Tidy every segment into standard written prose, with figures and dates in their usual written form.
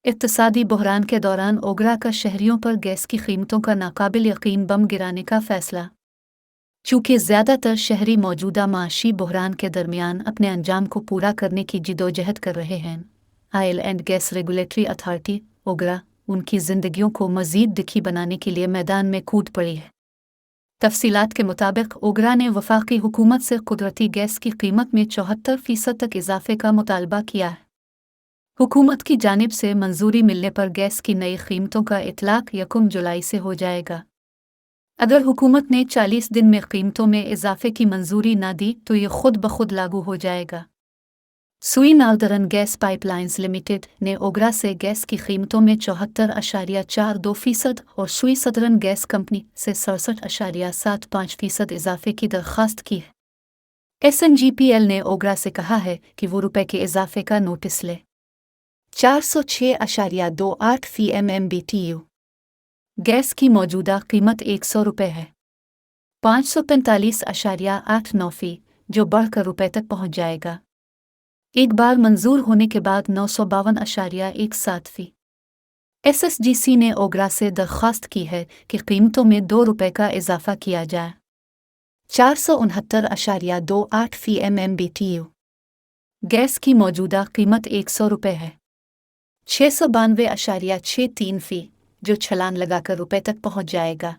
इक़्तिसादी बहरान के दौरान ओगरा का शहरियों पर गैस की कीमतों का नाकाबिल यकीन बम गिराने का फैसला। चूँकि ज़्यादातर शहरी मौजूदा माशी बहरान के दरमियान अपने अंजाम को पूरा करने की जिदोजहद कर रहे हैं, oil and gas regulatory authority OGRA उनकी ज़िंदगियों को मज़ीद दिखी बनाने के लिए मैदान में कूद पड़ी है। तफसीलात के मुताबिक ओगरा ने वफाकी हुकूमत से कुदरती गैस की कीमत में 74% तक इजाफे का मुतालबा किया है। हुकूमत की जानिब से मंजूरी मिलने पर गैस की नई कीमतों का इतलाक 1 जुलाई से हो जाएगा। अगर हुकूमत ने 40 दिन में कीमतों में इजाफे की मंजूरी ना दी तो ये खुद ब खुद लागू हो जाएगा। सुई नार्दर्न गैस पाइपलाइंस लिमिटेड ने ओगरा से गैस की कीमतों में 74.42% और सुई सदर्न गैस कंपनी से 67.75% इजाफे की दरख्वास्त की है। SNGPL ने ओगरा से कहा है कि वो रुपए के इजाफे का नोटिस ले। 406.28 फी MMBTU गैस की मौजूदा कीमत 100 रुपये है। 545.89 फी जो बढ़कर रुपए तक पहुंच जाएगा। एक बार मंजूर होने के बाद 952.17 फी। SSGC ने ओगरा से दरख्वास्त की है कि कीमतों में 2 रुपये का इजाफा किया जाए। 469.28 फी MMBTU गैस की मौजूदा कीमत 100 रुपये है। 692.63 फी जो छलान लगाकर रुपए तक पहुंच जाएगा।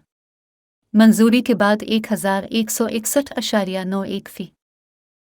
मंजूरी के बाद 1161.91 फी।